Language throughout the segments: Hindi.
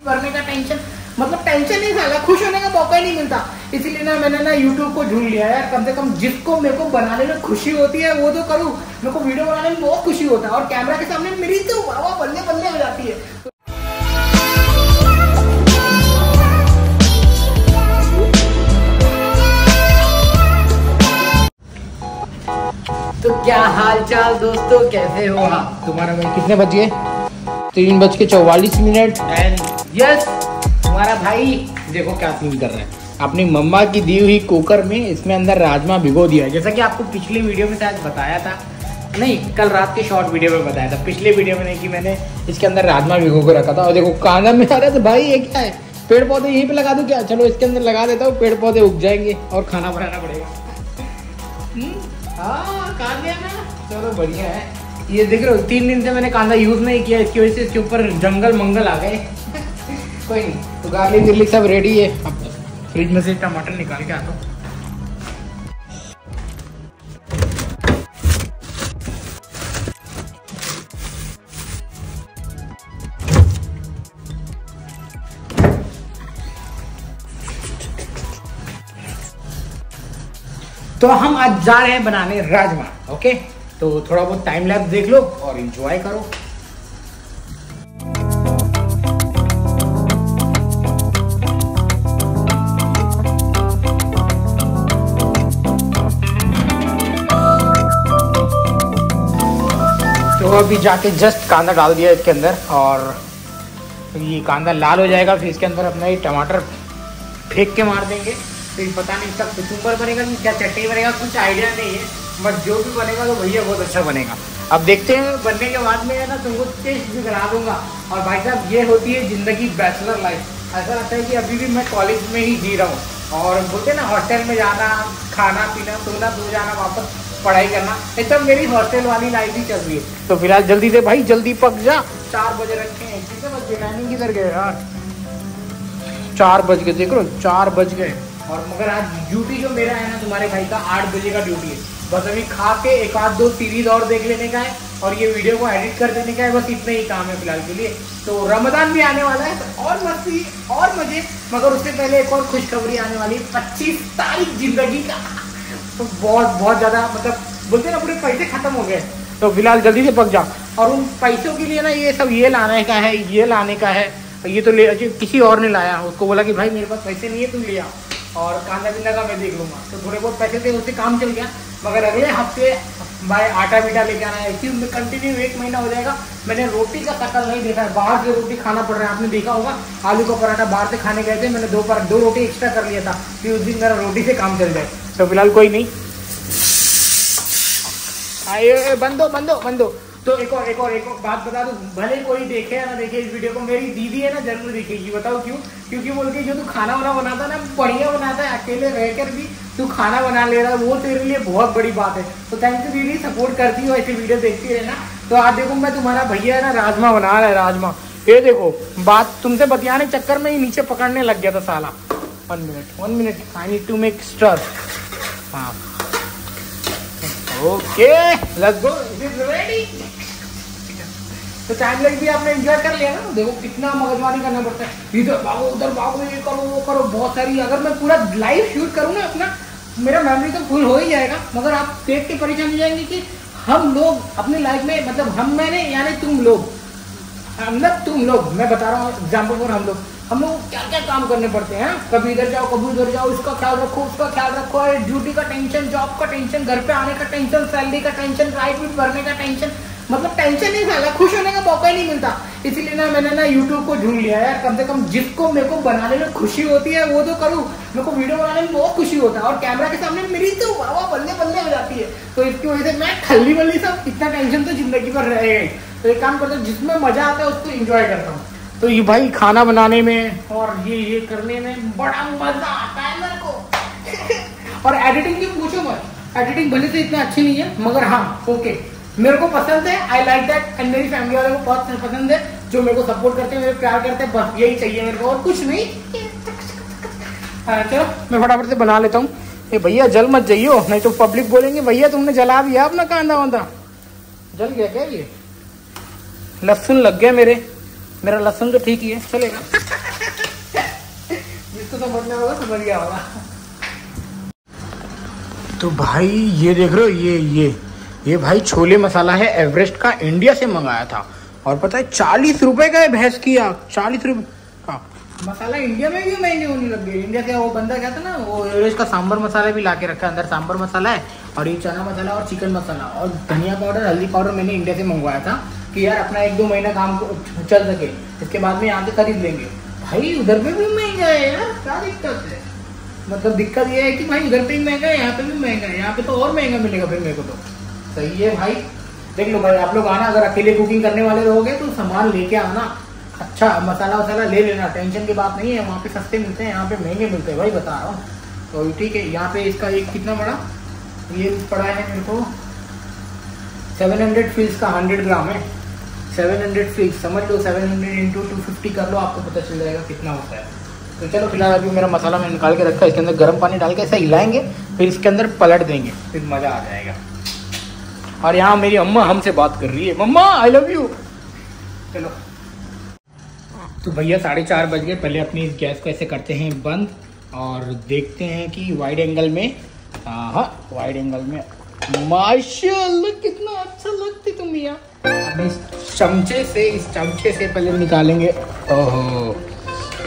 करने का टेंशन, मतलब टेंशन नहीं साला, खुश होने का मौका ही नहीं मिलता। इसीलिए ना मैंने ना यूट्यूब को ढूंढ लिया यार, कम से कम जिसको मेरे को बनाने में खुशी होती है वो तो करूँ। मेरे को वीडियो बनाने में बहुत खुशी होता है और कैमरा के सामने मेरी तो वाह बल्ले बल्ले हो जाती है। तो क्या हाल चाल दोस्तों, कैसे हो आप? तुम्हारा भाई कितने बज गए? 3:44 एंड यस तुम्हारा भाई देखो क्या सीन कर रहा है। अपनी मम्मा की दी हुई कुकर में इसमें अंदर राजमा भिगो दिया है, जैसा कि आपको पिछली वीडियो में शायद बताया था, नहीं कल रात के शॉर्ट वीडियो में बताया था, पिछले वीडियो में नहीं कि मैंने इसके अंदर राजमा भिगो के रखा था। और देखो कांदा में आ रहा है, तो भाई ये क्या है, पेड़ पौधे यहीं पे लगा दूं क्या? चलो इसके अंदर लगा देता हूँ, पेड़ पौधे उग जाएंगे और खाना बनाना पड़ेगा। हाँ कांदे में, चलो बढ़िया है। ये देख रहे हो 3 दिन से मैंने कांदा यूज नहीं किया, इसकी वजह से इसके ऊपर जंगल मंगल आ गए। कोई नहीं, तो गार्लिक गिर्लिक सब रेडी है। अब फ्रिज में से टमाटर निकाल के आता हूँ। तो हम आज जा रहे हैं बनाने राजमा, ओके? तो थोड़ा बहुत टाइम लैप्स देख लो और एंजॉय करो। तो अभी जाके जस्ट कांदा डाल दिया इसके अंदर और ये कांदा लाल हो जाएगा, फिर इसके अंदर अपना ये टमाटर फेंक के मार देंगे। फिर पता नहीं इसका कुचुम्बर बनेगा कि क्या चटनी बनेगा, कुछ आइडिया नहीं है, बट जो भी बनेगा तो भैया बहुत अच्छा बनेगा। अब देखते हैं, बनने के बाद में है ना तुमको टेस्ट भी करा दूंगा। और भाई साहब ये होती है जिंदगी, बैचलर लाइफ। ऐसा लगता है कि अभी भी मैं कॉलेज में ही जी रहा हूँ। और बोलते हैं ना हॉस्टल में जाना, खाना पीना, सोना, सो जाना, वापस पढ़ाई करना, ये सब मेरी हॉस्टल वाली लाइफ ही चल रही है। तो फिलहाल जल्दी से भाई जल्दी पक जा। 4 बजे रखे हैं, कितने बज गए? टाइमिंग किधर गए यार? 4 बज गए, देख लो 4 बज गए। और मगर आज ड्यूटी जो मेरा है ना, तुम्हारे भाई का 8 बजे का ड्यूटी है। बस अभी खा के 1-2 सीरीज और देख लेने का है और ये वीडियो को एडिट कर देने का है, बस इतने ही काम है फिलहाल के लिए। तो रमजान भी आने वाला है, तो और मस्ती और मजे, मगर उससे पहले एक और खुशखबरी आने वाली है, 25 तारीख जिंदगी का। तो बहुत ज्यादा, मतलब बोलते ना पूरे पैसे खत्म हो गए। तो फिलहाल जल्दी से पक जा। और उन पैसों के लिए ना ये सब ये लाने का है, ये लाने का है, ये तो ले किसी और ने लाया, उसको बोला कि भाई मेरे पास पैसे नहीं है, तुम ले आओ, और कांदा बिंदा का मैं देख लूंगा। तो थोड़े बहुत पैसे थे, उससे काम चल गया। मगर अगले हफ्ते भाई आटा बीटा लेके आना है, क्योंकि कंटिन्यू 1 महीना हो जाएगा मैंने रोटी का शकल नहीं देखा है। बाहर से रोटी खाना पड़ रहा है, आपने देखा होगा आलू का पराठा बाहर से खाने गए थे, मैंने 2 रोटी एक्स्ट्रा कर लिया था कि उस दिन मेरा रोटी से काम चल जाए। तो फिलहाल कोई नहीं, आइए बंदो। तो एक और बात बता दूं, भले कोई देखे या ना देखे इस वीडियो को, मेरी दीदी है ना जरूर देखेगी। बताओ क्यों? क्योंकि बोलती है जो तू खाना वाना बनाता है ना, बढ़िया बनाता है, अकेले रहकर भी तू खाना बना ले रहा है, वो तेरे लिए बहुत बड़ी बात है। तो थैंक यू दीदी, सपोर्ट करती हो, ऐसी वीडियो देखती रहना। तो आज देखो मैं तुम्हारा भैया है ना राजमा बना रहा है, राजमा। ये देखो बात तुमसे बतियाने चक्कर में ही नीचे पकड़ने लग गया था साला। 1 minute, I need to make stir. हाँ okay, let's go, it is ready. तो टाइम लग भी आपने एंजॉय कर लिया ना। देखो कितना मगजमारी करना पड़ता है, इधर भागो उधर भागो, ये करो वो करो, बहुत सारी। अगर मैं पूरा लाइव शूट करूँ ना अपना, मेरा मेमोरी तो फुल हो ही जाएगा, मगर आप देख के परेशान हो जाएंगे कि हम लोग अपनी लाइफ में, मतलब हम मैंने यानी तुम लोग, मैं बता रहा हूँ एग्जाम्पल फॉर हम लोग क्या क्या काम करने पड़ते हैं। कभी इधर जाओ, कभी उधर जाओ, इसका ख्याल रखो, उसका ख्याल रखो, ड्यूटी का टेंशन, जॉब का टेंशन, घर पे आने का टेंशन, सैलरी का टेंशन, राइट विट भरने का टेंशन, मतलब टेंशन नहीं साला, खुश होने का मौका ही नहीं मिलता। इसीलिए ना मैंने ना यूट्यूब को ढूंढ लिया यार, कम से कम जिसको मेरे को बनाने में खुशी होती है वो तो करूँ। मेरे को वीडियो बनाने में बहुत खुशी होता है और कैमरा के सामने मेरी तो वाह बल्ले बल्ले हो जाती है। तो इसकी वजह से मैं खल्ली बल्ली सब, इतना टेंशन तो जिंदगी भर रहेगा ही। तो एक काम करता हूँ, जिसमें मजा आता है उसको एंजॉय करता हूँ। तो ये भाई खाना बनाने में और ये करने में बड़ा मजा आता है मेरे को। और एडिटिंग की पूछो मत, एडिटिंग भले से इतना अच्छी नहीं है, मगर हाँ ओके, मेरे को पसंद है, आई लाइक दैट। एंड मेरी फैमिली वालों को बहुत पसंद है, जो मेरे को सपोर्ट करते हैं, मेरे प्यार करते हैं, बस यही चाहिए मेरे को और कुछ नहीं। चलो मैं फटाफट से बना लेता हूँ। ये भैया जल मत जाइयो, नहीं तो पब्लिक बोलेंगे भैया तुमने जला दिया अपना कांदा वांदा। जल गया क्या? ये लहसुन लग गया मेरे, मेरा लहसुन तो ठीक ही है, चलेगा। जिसको समझना होगा समझ गया होगा। तो भाई ये देख रहे हो, ये भाई छोले मसाला है एवरेस्ट का, इंडिया से मंगाया था। और पता है 40 रुपए का है भैंस की आग, 40 रुपए का मसाला। इंडिया में भी महंगे होने लग गए। इंडिया से वो बंदा कहता ना, वो एवरेस्ट का सांभर मसाला भी ला के रखा है। अंदर सांभर मसाला है और ये चना मसाला और चिकन मसाला और धनिया पाउडर, हल्दी पाउडर मैंने इंडिया से मंगवाया था कि यार अपना 1-2 महीना काम चल सके, इसके बाद में यहाँ से खरीद लेंगे। भाई उधर पे भी महंगा है यार, क्या दिक्कत है? मतलब दिक्कत ये है कि भाई उधर पे भी महंगा है, यहाँ पे भी महंगा है। यहाँ पे तो और महंगा मिलेगा फिर मेरे को तो। सही है भाई, देख लो भाई आप लोग आना, अगर अकेले कुकिंग करने वाले रहोगे तो सामान लेके आना, अच्छा मसाला वसाला ले लेना, टेंशन की बात नहीं है। वहाँ पे सस्ते मिलते हैं, यहाँ पे महंगे मिलते हैं भाई, बता रहा हूँ। तो ठीक है, यहाँ पे इसका एक कितना बड़ा ये पड़ा है मेरे को 700 फ्लिक्स का 100 ग्राम है। 700 फ्लिक्स समझ लो, 700 × 250 कर लो, आपको पता चल जाएगा कितना होता है। तो चलो फिलहाल अभी मेरा मसाला मैंने निकाल के रखा है, इसके अंदर गर्म पानी डाल के ऐसा हिलाएंगे, फिर इसके अंदर पलट देंगे, फिर मज़ा आ जाएगा। और यहाँ मेरी अम्मा हमसे बात कर रही है, मम्मा आई लव यू। चलो तो भैया 4:30 बज गए। पहले अपनी इस गैस को ऐसे करते हैं बंद और देखते हैं कि वाइड एंगल में, हाँ वाइड एंगल में, माशाल्लाह कितना अच्छा लगती तुम यार। अब इस चमचे से पहले निकालेंगे। ओहो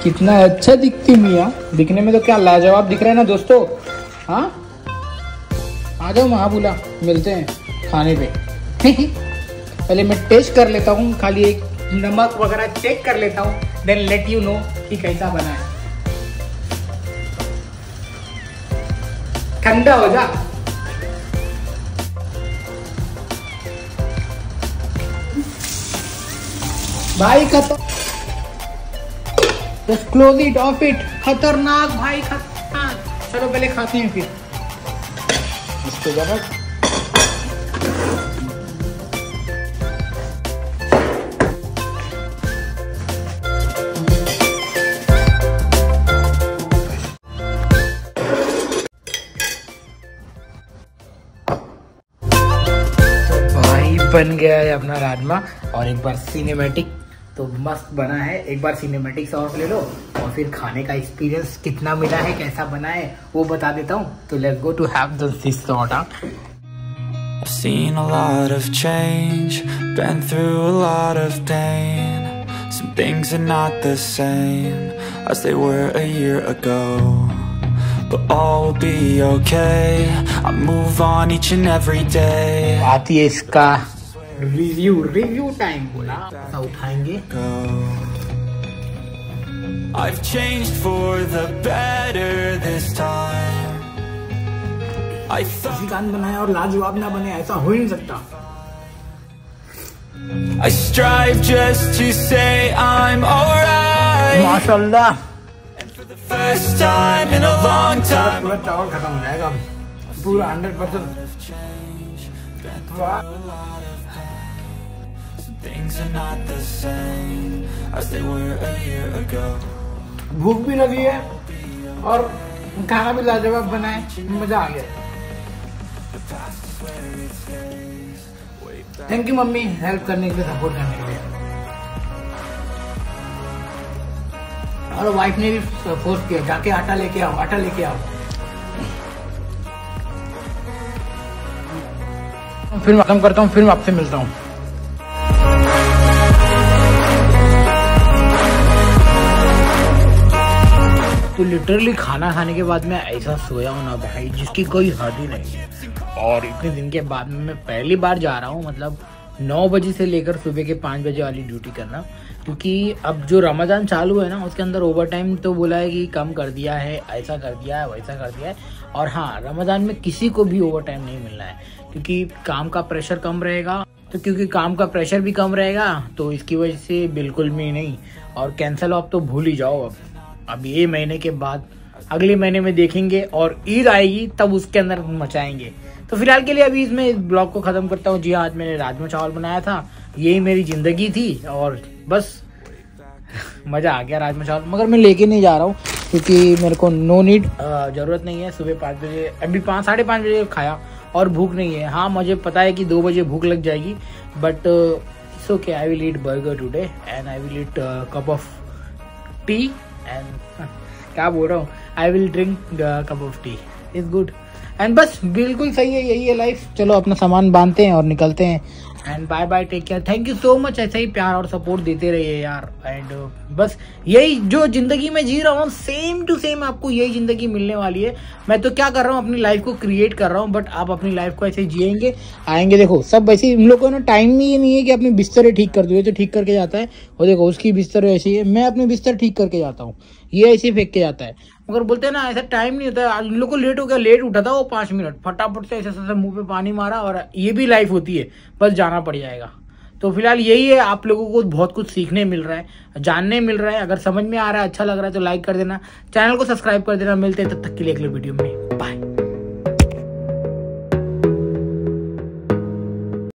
कितना अच्छा दिखती मियाँ, दिखने में तो क्या लाजवाब दिख रहा है ना दोस्तों। हाँ आ जाओ महाबूला, मिलते हैं खाने पे। पहले मैं टेस्ट कर लेता हूँ, खाली एक नमक वगैरह चेक कर लेता हूँ, देन लेट यू नो कि कैसा बना है। ठंडा हो जा। भाई खतर, just close it, of it. खतरनाक भाई, खतरनाक। चलो पहले खाते हैं फिर इसको जरा। बन गया है अपना राजमा। और एक बार सिनेमैटिक, तो मस्त बना है। एक बार सिनेमैटिक सॉस ले लो और फिर खाने का एक्सपीरियंस कितना मिला है, कैसा बना है वो बता देता हूँ। तो let's go to have this soda. I've seen a lot of change, been through a lot of pain. Some things are not the same as they were a year ago, but all will be okay. I move on each and every day. आती है इसका रिव्यू टाइम, बोला ऐसा उठाएंगे। I've changed for the better this time. किसी कान बनाया और लाजवाब ना बने, ऐसा हो ही नहीं सकता। I strive just to say I'm alright. माशाल्लाह, And for the first time in a long time, पूरा चावल खत्म हो जाएगा, पूरा 100%। things are not the same as they were a year ago. भूख भी लगी है और खाना भी लाजवाब बना है, मजा आ गया। थैंक यू मम्मी, हेल्प करने के लिए, सपोर्ट करने के लिए। और वाइफ ने भी फोर्स किया, जाके आटा लेके आओ, आटा लेके आओ। फिर खत्म करता हूँ, फिर आपसे मिलता हूँ। तो लिटरली खाना खाने के बाद मैं ऐसा सोया हूँ ना भाई, जिसकी कोई हद ही नहीं है। और इतने दिन के बाद में मैं पहली बार जा रहा हूँ, मतलब 9 बजे से लेकर सुबह के 5 बजे वाली ड्यूटी करना। क्योंकि अब जो रमज़ान चालू है ना, उसके अंदर ओवर टाइम तो बोला है कि कम कर दिया है, ऐसा कर दिया है, वैसा कर दिया है। और हाँ, रमज़ान में किसी को भी ओवर टाइम नहीं मिलना है, क्योंकि काम का प्रेशर कम रहेगा। तो क्योंकि काम का प्रेशर भी कम रहेगा, तो इसकी वजह से बिल्कुल भी नहीं। और कैंसिल ऑफ तो भूल ही जाओ। अब ये महीने के बाद अगले महीने में देखेंगे, और ईद आएगी तब उसके अंदर मचाएंगे। तो फिलहाल के लिए अभी इसमें इस ब्लॉग को ख़त्म करता हूँ। जी हाँ, आज मैंने राजमा चावल बनाया था, यही मेरी ज़िंदगी थी। और बस मज़ा आ गया राजमा चावल, मगर मैं लेके नहीं जा रहा हूँ क्योंकि मेरे को नो नीड, ज़रूरत नहीं है। सुबह 5 बजे, अभी 5 साढ़े 5 बजे खाया और भूख नहीं है। हाँ मुझे पता है कि 2 बजे भूख लग जाएगी, but it's okay, I will eat burger today and I will eat cup of T and क्या बोल रहा हूँ, I will drink cup of T, is good and बस बिल्कुल सही है, यही है लाइफ। चलो अपना सामान बांधते हैं और निकलते हैं and bye bye, take care, thank you so much. ऐसा ही प्यार और सपोर्ट देते रहिए यार। एंड बस यही जो जिंदगी में जी रहा हूँ सेम टू सेम आपको यही जिंदगी मिलने वाली है। मैं तो क्या कर रहा हूँ, अपनी लाइफ को क्रिएट कर रहा हूँ, बट आप अपनी लाइफ को ऐसे जिएंगे आएंगे। देखो सब वैसे इन लोगों को ना टाइम ही नहीं है कि अपने बिस्तर ठीक कर दो, तो ठीक करके जाता है, और देखो उसकी बिस्तर ऐसी है, मैं अपने बिस्तर ठीक करके जाता हूँ, ये ऐसे फेंक के जाता है। मगर बोलते हैं ना ऐसा टाइम नहीं होता है। इन लोग को लेट हो गया, लेट उठा था वो 5 मिनट, फटाफट से ऐसे मुंह पे पानी मारा, और ये भी लाइफ होती है, बस जाना पड़ जाएगा। तो फिलहाल यही है, आप लोगों को बहुत कुछ सीखने मिल रहा है, जानने मिल रहा है। अगर समझ में आ रहा है, अच्छा लग रहा है तो लाइक कर देना, चैनल को सब्सक्राइब कर देना। मिलते हैं तब तक के लिए अगले वीडियो में, बाय।